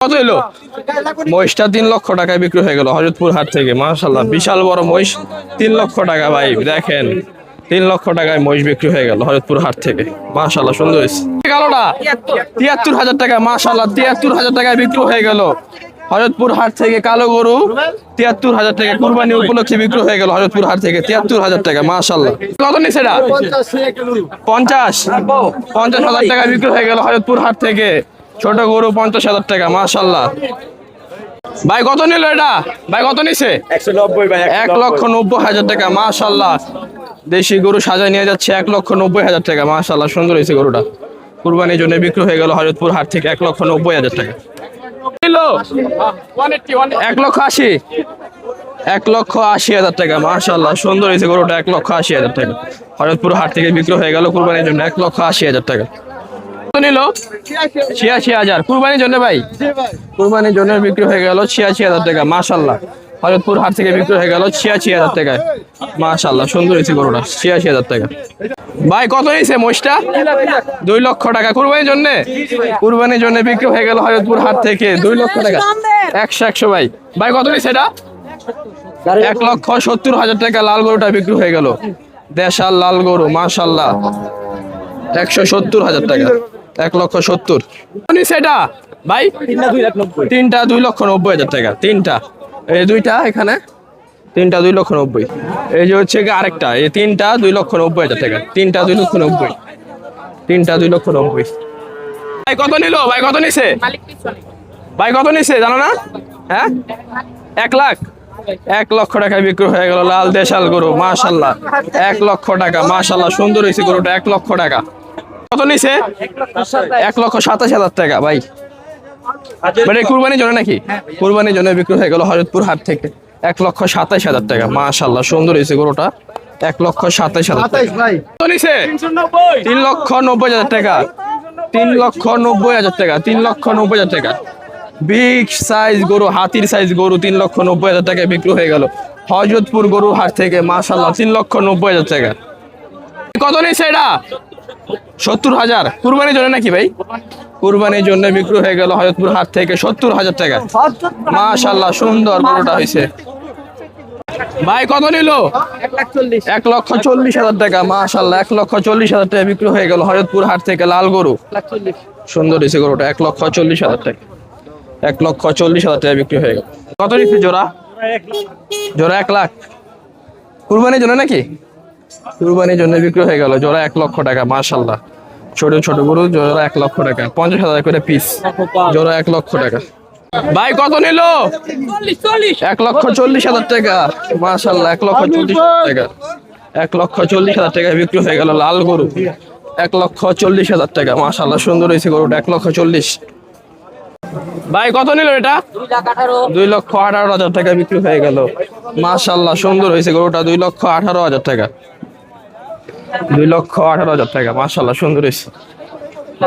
কত এলো? মহিষটা 3 লক্ষ টাকায় বিক্রি হয়ে গেল হযরতপুর হাট থেকে। মাশাআল্লাহ বিশাল বড় মহিষ, 3 লক্ষ টাকা। ভাই দেখেন 3 লক্ষ টাকায় মহিষ বিক্রি হয়ে গেল হযরতপুর হাট থেকে। মাশাআল্লাহ সুন্দর হয়েছে। কালোটা 73,000 টাকা। মাশাআল্লাহ 73,000 টাকায় বিক্রি হয়ে গেল হযরতপুর হাট থেকে। কালো গরু 73,000 টাকা কুরবানি উপলক্ষে বিক্রি হয়ে গেল হযরতপুর হাট থেকে। 73,000 টাকা। মাশাআল্লাহ কত নিছে এটা? 50,000 টাকা বিক্রি হয়ে গেল হযরতপুর হাট থেকে। ছোট গরু 50,000 টাকা। মাশাআল্লাহ ভাই কত নিল এটা? ভাই কত নিছে? 190 ভাই। 1,90,000 টাকা। মাশাআল্লাহ দেশি গরু সাজায় নিয়ে যাচ্ছে 1,90,000 টাকা। মাশাআল্লাহ সুন্দর হয়েছে গরুটা। কুরবানির জন্য বিক্রি হয়ে গেল হযরতপুর হাট থেকে 1,90,000 টাকা। কিলো 1,80,000 1,80,000 টাকা। মাশাআল্লাহ সুন্দর হয়েছে গরুটা। 1,80,000 টাকা হযরতপুর হাট থেকে বিক্রি হয়ে গেল কুরবানির জন্য 1,80,000 টাকা। নিল 86,000 কুরবানির জন্য। ভাই কুরবানির জন্য বিক্রি হয়ে গেল 86,000 টাকা। মাশাআল্লাহ হযরতপুর হাট থেকে বিক্রি হয়ে গেল 86,000 টাকায়। মাশাআল্লাহ সুন্দর হয়েছে গরুটা। 86,000 টাকা। ভাই কত নিয়েছে মহিষটা? 2 লক্ষ টাকা কুরবানির জন্য। কুরবানির জন্য বিক্রি হয়ে গেল হযরতপুর হাট থেকে 2 লক্ষ টাকা। 100 ভাই। ভাই কত নিয়েছে এটা? 1,70,000 টাকা। লাল গরুটা বিক্রি হয়ে গেল। দেশাল লাল গরু। মাশাআল্লাহ 170,000 টাকা। 1,70,000 সেটা ভাই। তিনটা 2,90,000 টাকা। তিনটা এই দুইটা এখানে তিনটা 2,90,000। এই যে হচ্ছে আরেকটা, এই তিনটা 2,90,000 টাকা। তিনটা 2,90,000। তিনটা 2,90,000। ভাই কত নিল? ভাই কত নিছে? ভাই কত নিছে জানো না? হ্যাঁ 1 লাখ। 1 লক্ষ টাকায় বিক্রি হয়ে গেল লাল দেশাল গরু। মাশাআল্লাহ 1 লক্ষ টাকা। মাশাআল্লাহ সুন্দর হয়েছে গরুটা। 1 লক্ষ টাকা। কত নিছে? 1,27,000 টাকা। ভাই মানে কুরবানির জন্য নাকি? কুরবানির জন্য বিক্রি হয়ে গেল হযরতপুর হাট থেকে 1,27,000 টাকা। মাশাআল্লাহ সুন্দর হয়েছে গরুটা। 1,27,000 টাকা। কত নিছে? 3,90,000 টাকা। 3,90,000 টাকা। 3,90,000 টাকা। বিগ সাইজ গরু, হাতির সাইজ গরু 3,90,000 টাকায় বিক্রি হয়ে গেল হযরতপুর গরু হাট থেকে। মাশাআল্লাহ 3,90,000 টাকা। কত নিছে এটা? 70,000 কুরবানির জন্য নাকি ভাই? কুরবানির জন্য বিক্রি হয়ে গেল হযরতপুর হাট থেকে 70,000 টাকা। মাশাআল্লাহ সুন্দর গরুটা হয়েছে। ভাই কত নিল? 1,40,000 টাকা। মাশাআল্লাহ 1,40,000 টাকা বিক্রি হয়ে গেল হযরতপুর হাট থেকে লাল গরু। সুন্দর হয়েছে গরুটা। 1,40,000 টাকা। 1,40,000 টাকা বিক্রি হয়ে গেল। কত নিচ্ছে জোড়া? জোড়া 1 লাখ কুরবানির জন্য নাকি? কুরবানির জন্য বিক্রি হয়ে গেল জোড়া 1 লক্ষ টাকা। মাশাআল্লাহ ছোট ছোট গরু জোড়া 1 লক্ষ টাকা। 50,000 করে পিস জোড়া 1 লক্ষ টাকা। ভাই কত নিল? 1,40,000 টাকা। মাশাআল্লাহ 1,40,000 টাকা। 1,40,000 টাকা বিক্রি হয়ে গেল লাল গরু। 1,40,000 টাকা। মাশাআল্লাহ সুন্দর হয়েছে গরুটা। 1,40,000। ভাই কত নিল এটা? 2,18,000 টাকা বিক্রি হয়ে গেল। মাশাআল্লাহ সুন্দর হয়েছে গরুটা। 2,18,000 টাকা। 2,18,000 টাকা। মাশাআল্লাহ সুন্দর হয়েছে।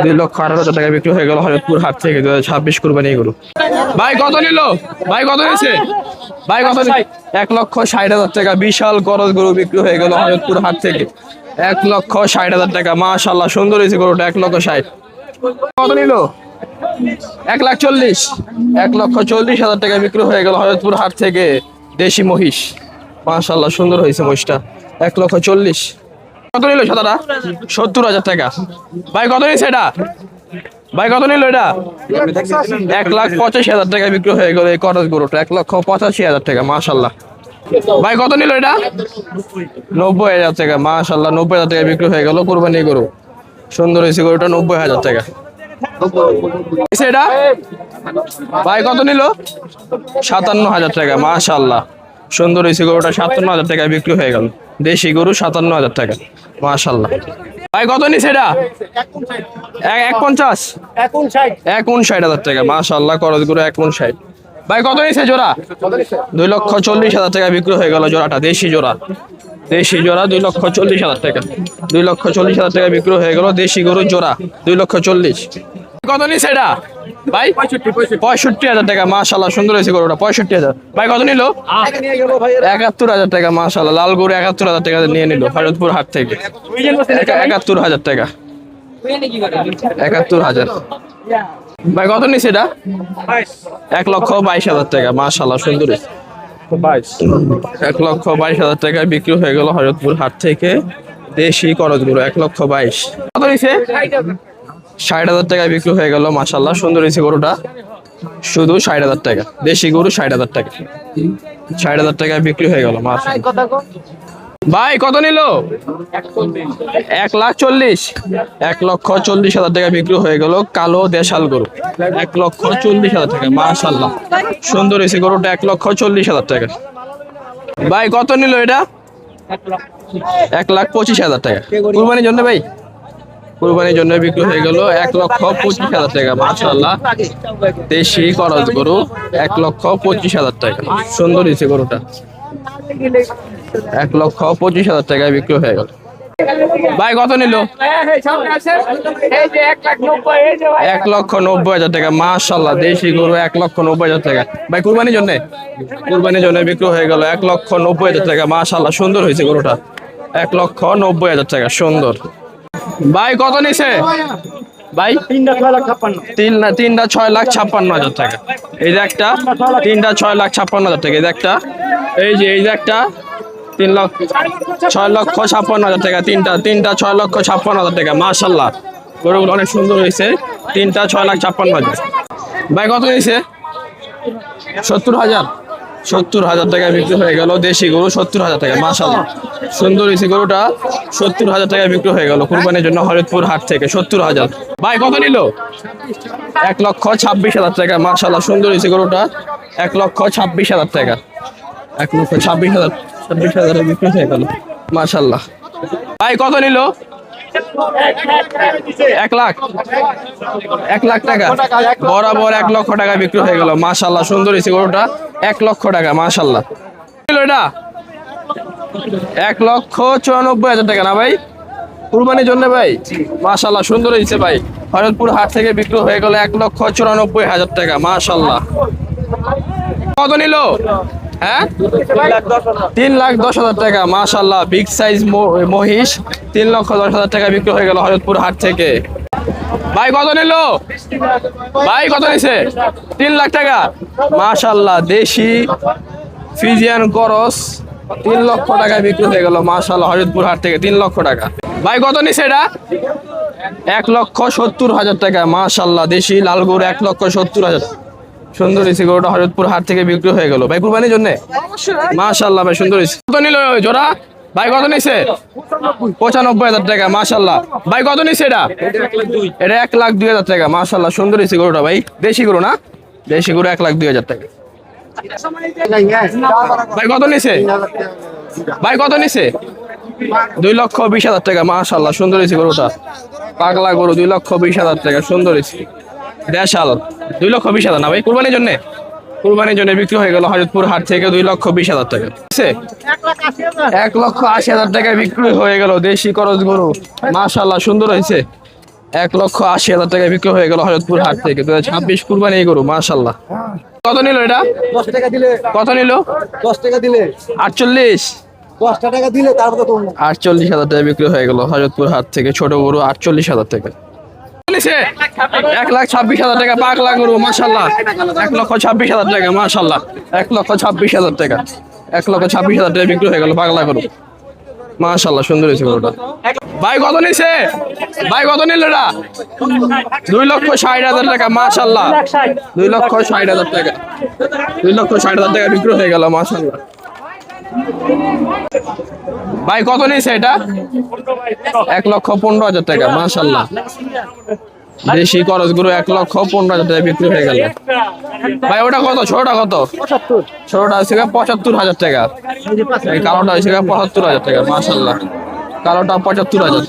2,18,000 টাকা বিক্রি হয়ে গেল হযরতপুর হাট থেকে 2026 কুরবানি গরু। ভাই কত নিল? ভাই কত নিয়েছে? ভাই কত? 1,60,000 টাকা। বিশাল গরজ গরু বিক্রি হয়ে গেল হযরতপুর হাট থেকে 1,60,000 টাকা। মাশাআল্লাহ সুন্দর হয়েছে গরুটা। 1,60,000। কত নিল? 1,40,000। 1,40,000 টাকা বিক্রি হয়ে গেল হযরতপুর হাট থেকে দেশি মহিষ। মাশাআল্লাহ সুন্দর হয়েছে মহিষটা। 1,40,000। কত নিল সাদাটা? 70,000 টাকা। ভাই কত নিছে এটা? ভাই কত নিল এটা? 1,85,000 টাকা বিক্রি হয়ে গেল এই করজ গরুটা। 1,85,000 টাকা। মাশাআল্লাহ ভাই কত নিল এটা? 90,000 টাকা। মাশাআল্লাহ 90,000 টাকা বিক্রি হয়ে গেল কুরবানি গরু। সুন্দর হয়েছে গরুটা। 90,000 টাকা। এটা ভাই কত নিল? 57,000 টাকা। মাশাআল্লাহ সুন্দর হয়েছে গরুটা। 57,000 টাকা বিক্রি হয়ে গেল দেশি গরু। 57,000 টাকা। মাশাআল্লাহ ভাই কত নিছে এটা? 1,50,000। 1,59,000 টাকা। মাশাআল্লাহ করজ গরু 1,59,000। ভাই কত নিছে জোড়া? 2,40,000 টাকা বিক্রি হয়ে গেল জোড়াটা। দেশি জোড়া। দেশি জোড়া 2,40,000 টাকা। 2,40,000 টাকা বিক্রি হয়ে গেল দেশি গরু জোড়া। 2,40,000। কত নিছে এটা? ভাই 65,000 টাকা। মাশাআল্লাহ সুন্দর হয়েছে গরুটা। 65,000। ভাই কত নিল? 71,000 টাকা। মাশাআল্লাহ লাল গরু 71,000 টাকা নিয়ে নিল হযরতপুর হাট থেকে। 71,000 টাকা। 71,000। ভাই কত নিছে এটা? 1,22,000 টাকা, মাশাআল্লাহ সুন্দর হয়েছে। 1,22,000 টাকায় বিক্রি হয়ে গেল হযরতপুর হাট থেকে দেশি করজ গরু। 1,22,000 কত নিছে? 60,000 টাকায় বিক্রি হয়ে গেল, মাশাআল্লাহ সুন্দর হয়েছে গরুটা। শুধু 60,000 টাকা, দেশি গরু 60,000 টাকা। 60,000 টাকায় বিক্রি হয়ে গেল, মাশাআল্লাহ। ভাই কত নিল? 1,40,000। 1,40,000 টাকা বিক্রি হয়ে গেল কালো দেশাল গরু। 1,40,000 টাকা, মাশাআল্লাহ সুন্দর হয়েছে গরুটা। 1,40,000 টাকা। ভাই কত নিল এটা? 1,25,000 টাকা। কুরবানির জন্য ভাই, কুরবানির জন্য বিক্রি হয়ে গেল 1,25,000 টাকা, মাশাআল্লাহ দেশি করজ গরু। 1,25,000 টাকা, সুন্দর হয়েছে গরুটা। 1,25,000 টাকায় বিক্রি হয়ে গেল। ভাই কত নিল? 1,90,000 টাকা, মাশাআল্লাহ দেশি গরু। 1,90,000 টাকা। ভাই কুরবানির জন্য, কুরবানির জন্য বিক্রি হয়ে গেল 1,90,000 টাকা, মাশাআল্লাহ সুন্দর হয়েছে গরুটা। 1,90,000 টাকা, সুন্দর। ভাই কত নিছে? ভাই তিনটা 6,56,000 টাকা। এই যে একটা, তিনটা 6,56,000 টাকা। এই যে একটা, এই যে একটা 6,56,000 টাকা। তিনটা 6,56,000 টাকা, মাশাআল্লাহ গরুগুলো অনেক সুন্দর হয়েছে। তিনটা 6,56,000। ভাই কত নিছে? 70,000। 70,000 টাকায় বিক্রি হয়ে গেল দেশি গরু। 70,000 টাকা, মাশাআল্লাহ সুন্দর হয়েছে গরুটা। 70,000 টাকায় বিক্রি হয়ে গেল কুরবানির জন্য হযরতপুর হাট থেকে। 70,000। ভাই কত নিল? 1,26,000 টাকা, মাশাআল্লাহ সুন্দর হয়েছে গরুটা। 1,26,000 টাকা। 1,26,000 বিক্রি হয়ে গেল, মাশাআল্লাহ। ভাই কত নিল? 1,00,000 টাকা। বরাবর 1,00,000 টাকা বিক্রি হয়ে গেল, মাশাআল্লাহ সুন্দর হয়েছে গরুটা। 1,00,000 টাকা, মাশাআল্লাহ। এটা 1,94,000 টাকা না ভাই? কুরবানির জন্য ভাই, মাশাআল্লাহ সুন্দর হয়েছে ভাই। হযরতপুর হাট থেকে বিক্রি হয়ে গেল 1,94,000 টাকা, মাশাআল্লাহ। কত নিল? হ্যাঁ 3,10,000 টাকা, মাশাআল্লাহ বিগ সাইজ মহিষ। 3,10,000 টাকা বিক্রি হয়ে গেল হযরতপুর হাট থেকে। ভাই কত নিল? ভাই কত নিছে? 3,00,000 টাকা, মাশাআল্লাহ দেশি ফিজিয়ান করস। 3,00,000 টাকায় বিক্রি হয়ে গেল, মাশাআল্লাহ হযরতপুর হাট থেকে। 3,00,000 টাকা। ভাই কত নিছে এটা? 1,70,000 টাকা, মাশাআল্লাহ দেশি লাল গরু। 1,70,000। সুন্দর হয়েছে গরুটা, হযরতপুর হাট থেকে বিক্রি হয়ে গেল। ভাই কুরবানির জন্য, মাশাআল্লাহ ভাই সুন্দর হয়েছে। কত নিল জোড়া? ভাই কত নিছে? 95,000 টাকা, মাশাআল্লাহ। ভাই কত নিছে এটা? এটা 1,02,000 টাকা, মাশাআল্লাহ সুন্দর হয়েছে গরুটা ভাই। দেশি গরু না? দেশি গরু 1,02,000 টাকা। ভাই কত নিছে? ভাই কত নিছে? 2,20,000 টাকা, মাশাআল্লাহ সুন্দর হয়েছে গরুটা। পাগলা গরু, 2,20,000 টাকা, সুন্দর হয়েছে। দেশাল 2,20,000 না ভাই? কুরবানির জন্য, কুরবানির জন্য বিক্রি হয়ে গেল হযরতপুর হাট থেকে 2,20,000 টাকা। 1,80,000 টাকায় বিক্রি হয়ে গেল দেশি করজ গরু, মাশাআল্লাহ সুন্দর হয়েছে। 1,80,000 টাকায় বিক্রি হয়ে গেল হযরতপুর হাট থেকে। 2026 কুরবানি গরু, মাশাআল্লাহ। কত নিল এটা? 10 টাকা দিলে। কত নিল? 10 টাকা দিলে। 48। 10 টাকা দিলে তারপরে তো 48,000 টাকায় বিক্রি হয়ে গেল হযরতপুর হাট থেকে ছোট গরু। 48,000 টাকা। 1,26,000 টাকা পাগলা গরু, মাশাআল্লাহ। 1,26,000 টাকা, মাশাআল্লাহ। 1,26,000 টাকা। 1,26,000 টাকা বিক্রি হয়ে গেল পাগলা গরু, মাশাআল্লাহ সুন্দর হয়েছে গরুটা। ভাই কত নিছে? ভাই কত নিল এটা? 2,60,000 টাকা, মাশাআল্লাহ। 2,60,000 টাকা। 2,60,000 টাকা বিক্রি হয়ে গেল, মাশাআল্লাহ। ভাই কত নিছে এটা? 1,15,000 টাকা, মাশাআল্লাহ দেশি করজ গরু। 1,15,000 টাকা বিক্রি হয়ে গেল। ভাই ওটা কত? ছোটটা কত? 75। ছোটটা হচ্ছে 75,000 টাকা। এই কালোটা হচ্ছে 75,000 টাকা, মাশাআল্লাহ। কালোটা 75,000।